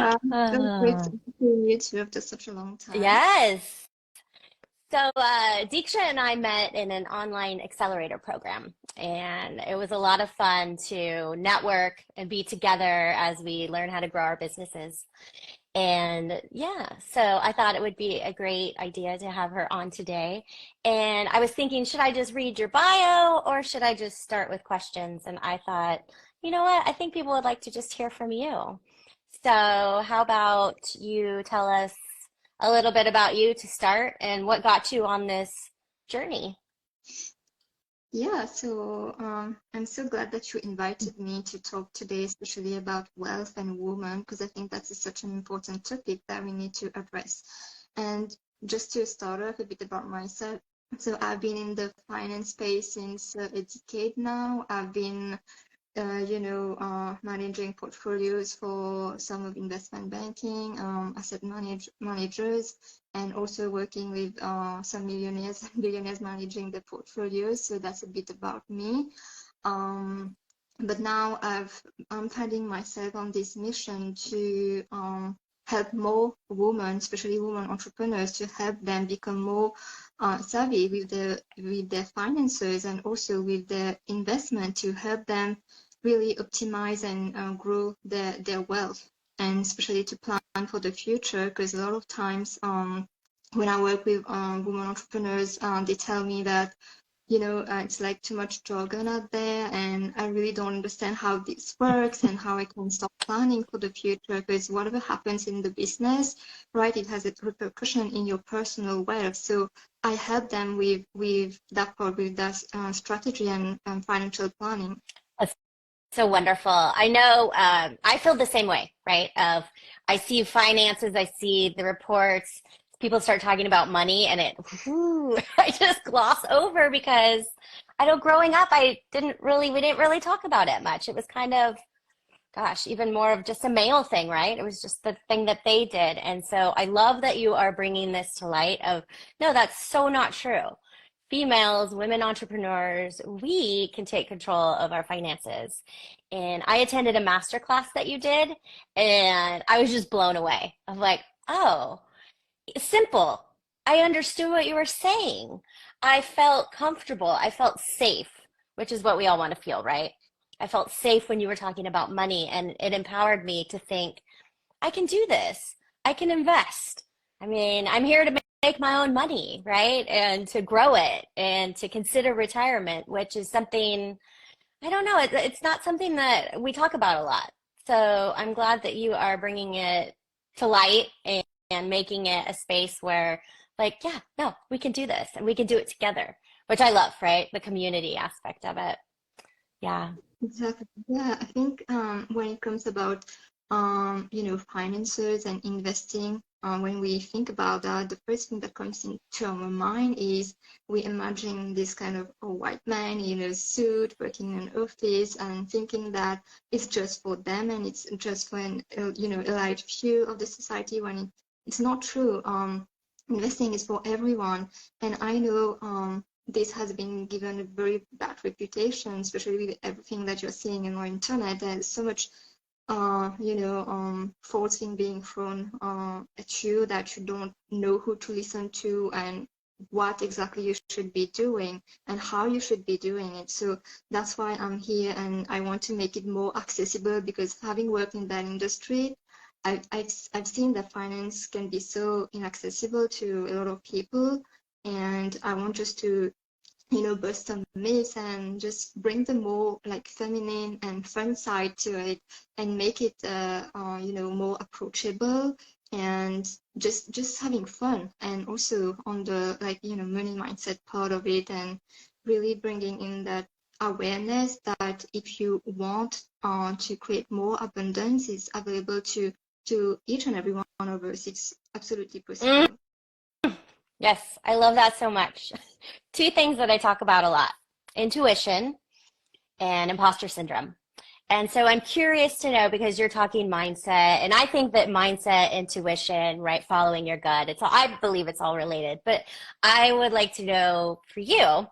Yeah, so great Uh, to meet you after such a long time. yes. So, Deeksha and I met in an online accelerator program, and it was a lot of fun to network and be together as we learn how to grow our businesses. And yeah, so I thought it would be a great idea to have her on today. And I was thinking, should I just read your bio or should I just start with questions? And I thought, you know what? I think people would like to just hear from you. So, how about you tell us a little bit about you to start and what got you on this journey? Yeah, so I'm so glad that you invited me to talk today, especially about wealth and women, because I think that's such an important topic that we need to address. And just to start off a bit about myself, so I've been in the finance space since a decade now. I've been managing portfolios for some of investment banking, managers, and also working with some millionaires and billionaires managing the portfolios. So that's a bit about me. Um, but now I'm finding myself on this mission to help more women, especially women entrepreneurs, to help them become more savvy with their finances and also with their investment to help them really optimize and grow their wealth, and especially to plan for the future, because a lot of times when I work with women entrepreneurs, they tell me that it's like too much jargon out there, and I really don't understand how this works and how I can start planning for the future, because whatever happens in the business, right, it has a repercussion in your personal wealth. So I help them with that part, with that strategy and financial planning. That's so wonderful. I know I feel the same way, right? I see finances, I see the reports, people start talking about money, and whew, I just gloss over because I know growing up, we didn't really talk about it much. It was kind of, gosh, even more of just a male thing, right? It was just the thing that they did. And so I love that you are bringing this to light of, no, that's so not true. Females, women entrepreneurs, we can take control of our finances. And I attended a master class that you did, and I was just blown away. I'm like, oh, simple. I understood what you were saying. I felt comfortable. I felt safe, which is what we all want to feel, right? I felt safe when you were talking about money, and it empowered me to think, I can do this. I can invest. I mean, I'm here to make my own money, right? And to grow it and to consider retirement, which is something, I don't know, it's not something that we talk about a lot. So I'm glad that you are bringing it to light and making it a space where, like, yeah, no, we can do this and we can do it together, which I love, right? The community aspect of it. Yeah. Exactly. Yeah, I think when it comes about finances and investing, when we think about that, the first thing that comes into our mind is we imagine this kind of a white man in a suit working in an office and thinking that it's just for them and it's just for a large few of the society, when it's not true. Investing is for everyone, and I know this has been given a very bad reputation, especially with everything that you're seeing on the internet. There's so much, false thing being thrown at you that you don't know who to listen to and what exactly you should be doing and how you should be doing it. So that's why I'm here, and I want to make it more accessible, because having worked in that industry, I've seen that finance can be so inaccessible to a lot of people, and I want just to bust some myths and just bring the more like feminine and fun side to it, and make it more approachable, and just having fun, and also on the money mindset part of it, and really bringing in that awareness that if you want to create more abundance, is available to each and every one of us. It's absolutely Mm, possible. yes, I love that so much. Two things that I talk about a lot: intuition and imposter syndrome. And so I'm curious to know, because you're talking mindset, and I think that mindset, intuition, right, following your gut, I believe it's all related. But I would like to know for you,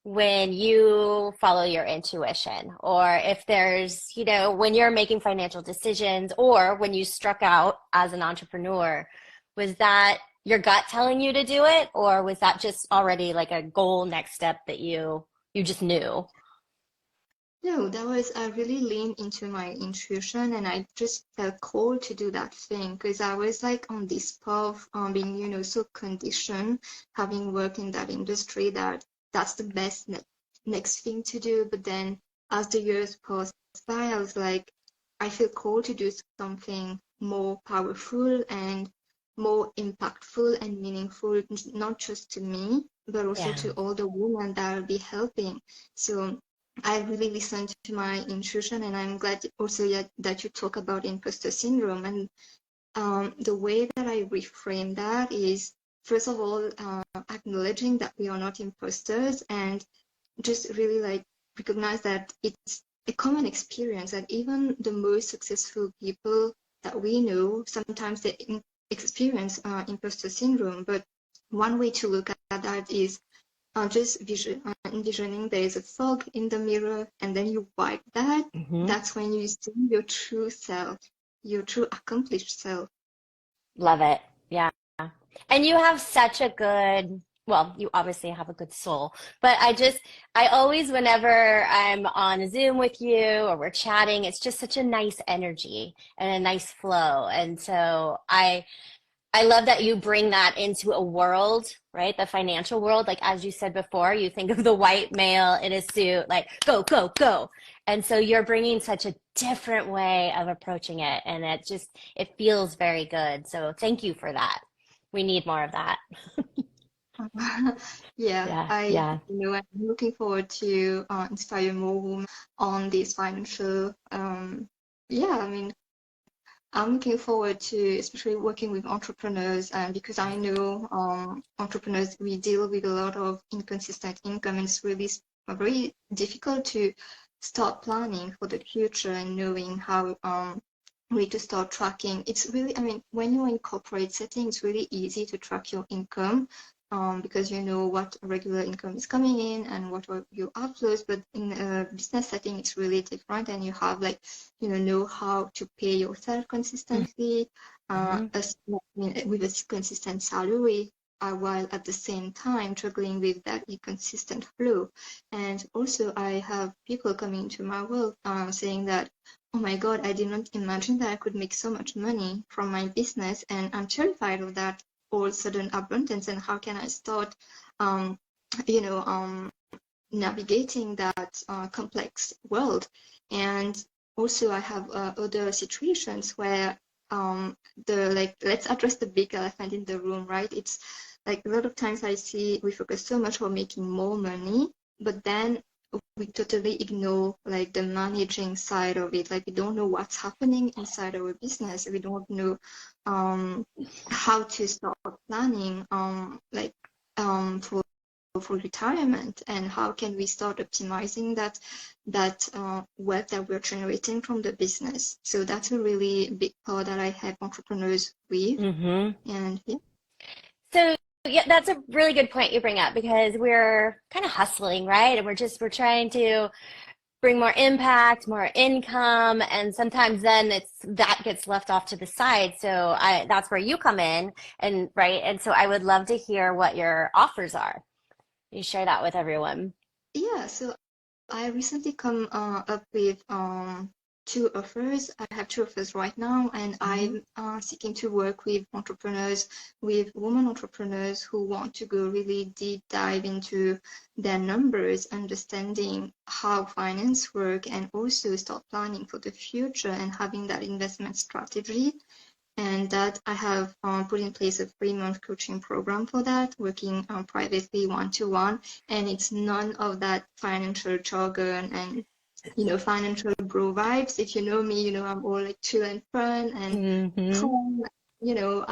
when you follow your intuition, or if there's, when you're making financial decisions, or when you struck out as an entrepreneur, was that your gut telling you to do it, or was that just already like a goal next step that you just knew? No, that was, I really leaned into my intuition and I just felt called to do that thing because I was like on this path, being, so conditioned, having worked in that industry that that's the best next thing to do. But then as the years passed by, I was like, I feel called to do something more powerful and more impactful and meaningful, not just to me, but also Yeah. to all the women that I'll be helping. So I really listened to my intuition, and I'm glad also that you talk about imposter syndrome. And the way that I reframe that is, first of all, acknowledging that we are not imposters, and just really like recognize that it's a common experience that even the most successful people that we know sometimes they experience imposter syndrome. But one way to look at that is just envisioning there is a fog in the mirror and then you wipe that. Hmm. That's when you see your true self, your true accomplished self. Love it. Yeah. And you have such a good, well, you obviously have a good soul, but I always, whenever I'm on Zoom with you or we're chatting, it's just such a nice energy and a nice flow. And so I love that you bring that into a world, right? The financial world. Like, as you said before, you think of the white male in a suit, like, go, go, go. And so you're bringing such a different way of approaching it. And it feels very good. So thank you for that. We need more of that. Yeah, Yeah, yeah. I'm looking forward to inspire more women on this financial. Yeah, I mean, I'm looking forward to especially working with entrepreneurs, and because I know entrepreneurs, we deal with a lot of inconsistent income, and it's really very difficult to start planning for the future and knowing how way to start tracking. It's really, I mean, when you're in corporate setting, it's really easy to track your income because you know what regular income is coming in and what are your outflows. But in a business setting, it's really different, and you have like know how to pay yourself consistently, Mm-hmm. with a consistent salary, while at the same time struggling with that inconsistent flow. And also, I have people coming to my world saying that, oh my God, I did not imagine that I could make so much money from my business, and I'm terrified of that all sudden abundance. And how can I start, um, you know, um, navigating that complex world? And also, I have other situations where the like let's address the big elephant in the room, right? It's like a lot of times I see we focus so much on making more money, but then we totally ignore like the managing side of it. Like we don't know what's happening inside our business. We don't know how to start planning for retirement, and how can we start optimizing that wealth that we're generating from the business. So that's a really big part that I help entrepreneurs with. Mm-hmm. And yeah. So yeah, that's a really good point you bring up because we're kind of hustling, right? And we're trying to bring more impact, more income, and sometimes then that gets left off to the side. So that's where you come in, and right. And so I would love to hear what your offers are. You share that with everyone. Yeah, so I recently come up with two offers. I have two offers right now, and Hmm. I'm seeking to work with entrepreneurs, with women entrepreneurs who want to go really deep dive into their numbers, understanding how finance work, and also start planning for the future and having that investment strategy. And that I have put in place a 3-month coaching program for that, working privately one-to-one. And it's none of that financial jargon and financial bro vibes. If you know me, I'm all like chill and fun and Hmm. calm. You know,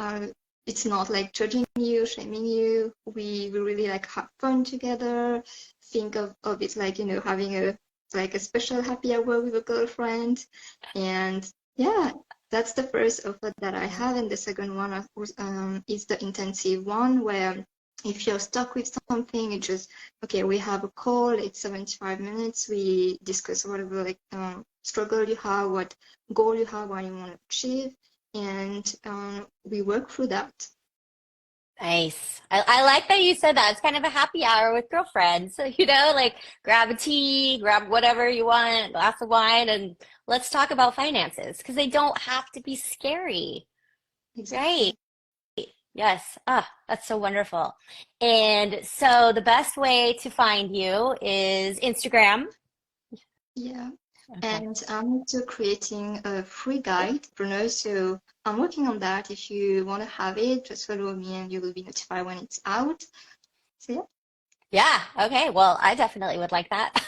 it's not like judging you, shaming you. We really like have fun together. Think of it like having a special happy hour with a girlfriend. And yeah, that's the first offer that I have. And the second one, of course, is the intensive one where If you're stuck with something, it just, okay, we have a call, it's 75 minutes, we discuss whatever like struggle you have, what goal you have, what you want to achieve, and we work through that. Nice. I like that you said that. It's kind of a happy hour with girlfriends. So, like grab a tea, grab whatever you want, a glass of wine, and let's talk about finances because they don't have to be scary. Right. Exactly. Yes. Ah, that's so wonderful. And so the best way to find you is Instagram. Yeah. Okay. And I'm also creating a free guide, Bruno. So I'm working on that. If you want to have it, just follow me and you will be notified when it's out. So yeah. Yeah. Okay. Well, I definitely would like that.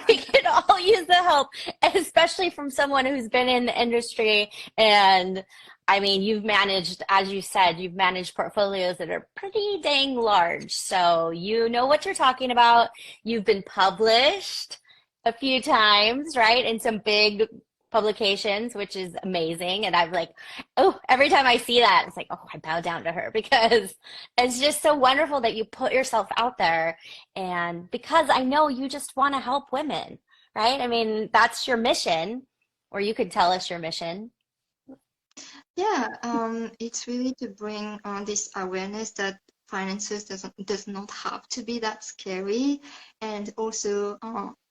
We could all use the help, especially from someone who's been in the industry. And I mean, you've managed, as you said, you've managed portfolios that are pretty dang large. So you know what you're talking about. You've been published a few times, right? In some big publications, which is amazing. And I'm like, oh, every time I see that, it's like, oh, I bow down to her because it's just so wonderful that you put yourself out there and because I know you just want to help women, right? I mean, that's your mission, or you could tell us your mission. Yeah, it's really to bring this awareness that finances does not have to be that scary, and also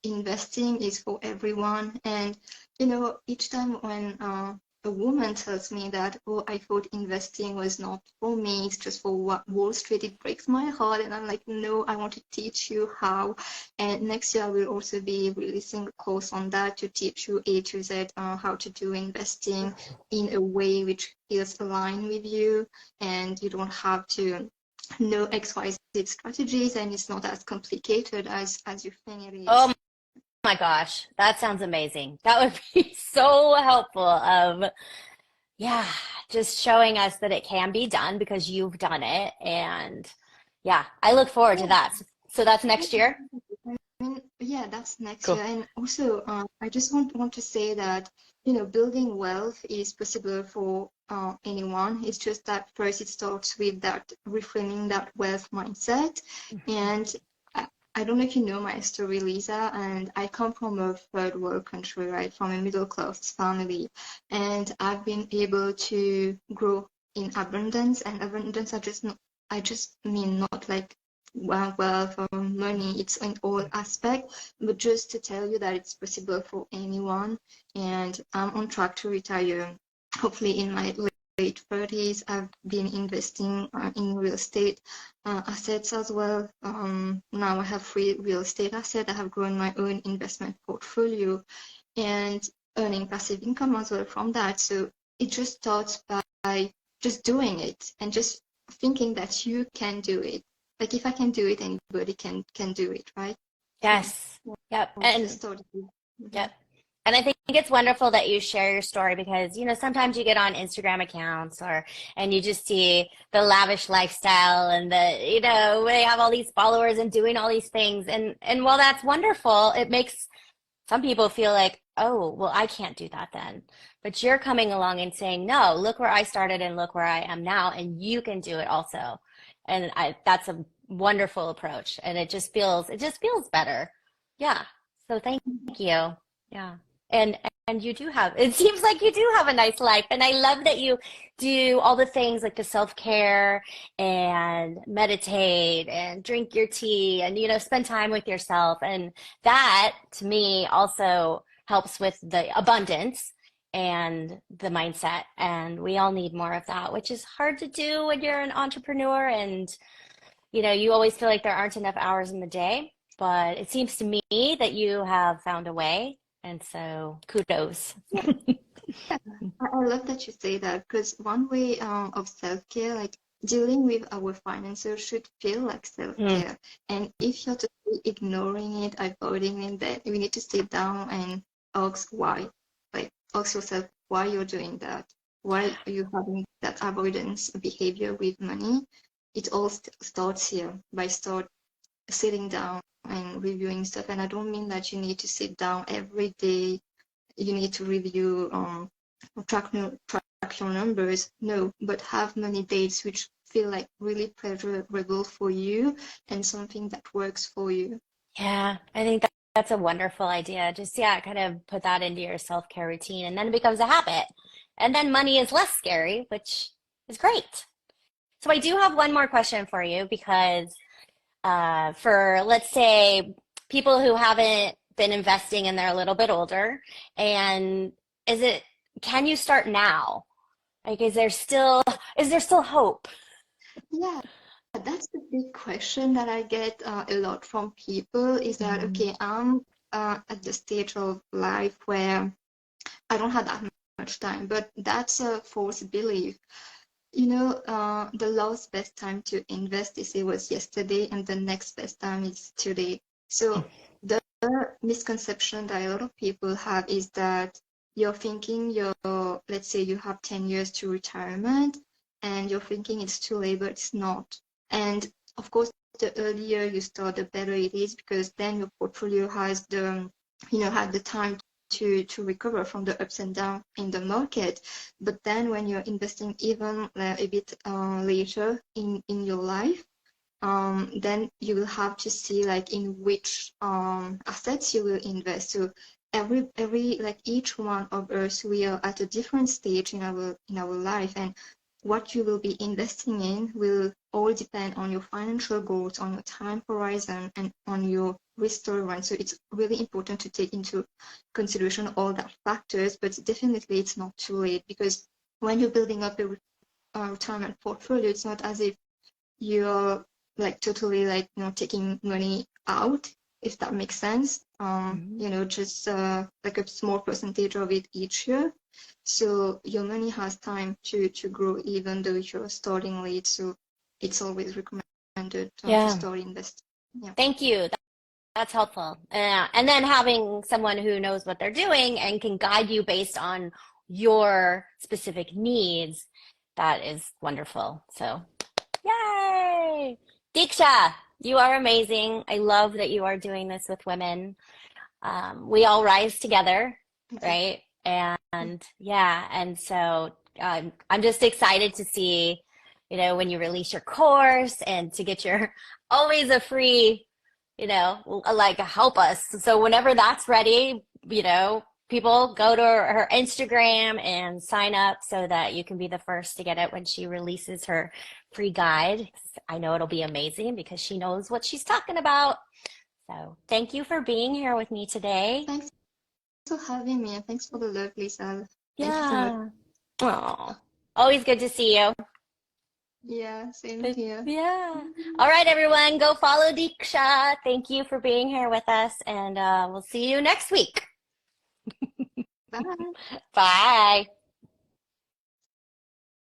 investing is for everyone. And each time when a woman tells me that, oh, I thought investing was not for me, it's just for Wall Street, it breaks my heart, and I'm like, no, I want to teach you how. And next year I will also be releasing a course on that to teach you A to Z how to do investing in a way which feels aligned with you, and you don't have to know XYZ strategies, and it's not as complicated as you think it is. Oh my gosh, that sounds amazing. That would be so helpful of, yeah, just showing us that it can be done because you've done it. And yeah, I look forward to Yeah. that. So that's next year? Yeah, that's next Cool. year. And also, I just want to say that, building wealth is possible for anyone. It's just that first it starts with that reframing that wealth mindset. And I don't know if you know my story, Lisa, and I come from a third world country, right, from a middle class family. And I've been able to grow in abundance, and abundance, I just mean not like wealth or money, it's in all aspects, but just to tell you that it's possible for anyone. And I'm on track to retire hopefully in my late 30s. I've been investing in real estate assets as well. Now I have three real estate assets. I have grown my own investment portfolio and earning passive income as well from that. So it just starts by just doing it and just thinking that you can do it. Like if I can do it, anybody can do it, right? So Yes. Yep. just And start. yep. And I think it's wonderful that you share your story because, sometimes you get on Instagram accounts and you just see the lavish lifestyle and they have all these followers and doing all these things. And while that's wonderful, it makes some people feel like, oh, well, I can't do that then. But you're coming along and saying, no, look where I started and look where I am now, and you can do it also. And that's a wonderful approach. And it just feels better. Yeah. So thank you. Yeah. And and you do have, it seems like you do have a nice life. And I love that you do all the things like the self-care and meditate and drink your tea and, spend time with yourself. And that to me also helps with the abundance and the mindset. And we all need more of that, which is hard to do when you're an entrepreneur and you always feel like there aren't enough hours in the day. But it seems to me that you have found a way. And so kudos. Yeah, I love that you say that because one way of self-care, like dealing with our finances, should feel like Mm, self-care. And if you're totally ignoring it, avoiding it, then we need to sit down and ask why. Like ask yourself why you're doing that. Why are you having that avoidance behavior with money? It all starts here by start sitting down and reviewing stuff. And I don't mean that you need to sit down every day, you need to review track your numbers. No, but have many dates which feel like really pleasurable for you and something that works for you. Yeah, I think that's a wonderful idea. Just, yeah, kind of put that into your self-care routine and then it becomes a habit. And then money is less scary, which is great. So I do have one more question for you because for, let's say, people who haven't been investing and they're a little bit older, and is it, can you start now? Like, is there still hope? Yeah, that's the big question that I get a lot from people is that, Mm. okay, I'm at the stage of life where I don't have that much time, but that's a false belief. You know, the last best time to invest, they say, was yesterday, and the next best time is today. So the misconception that a lot of people have is that you're thinking let's say you have 10 years to retirement, and you're thinking it's too late, but it's not. And of course, the earlier you start, the better it is, because then your portfolio has had the time to recover from the ups and downs in the market. But then when you're investing even a bit later in your life, then you will have to see like in which assets you will invest. So every like each one of us, we are at a different stage in our life, and what you will be investing in will all depend on your financial goals, on your time horizon, and on your risk tolerance. So it's really important to take into consideration all that factors, but definitely it's not too late, because when you're building up a retirement portfolio, it's not as if you're like totally like taking money out, if that makes sense. Mhm. Just like a small percentage of it each year. So your money has time to grow even though you're starting late. So it's always recommended to Yeah, start investing. Yeah. thank you. That's helpful. And then having someone who knows what they're doing and can guide you based on your specific needs, that is wonderful. So, yay! Deeksha, you are amazing. I love that you are doing this with women. We all rise together, Exactly. right? And yeah, and so I'm just excited to see, when you release your course and to get your always a free, like help us. So whenever that's ready, people go to her Instagram and sign up so that you can be the first to get it when she releases her free guide. I know it'll be amazing because she knows what she's talking about. So thank you for being here with me today. Thanks for having me, and thanks for the love, Lisa. Thank you so much. Yeah. Oh, always good to see you. Yeah, same here. Yeah. All right, everyone, go follow Deeksha. Thank you for being here with us, and we'll see you next week. Bye. Bye.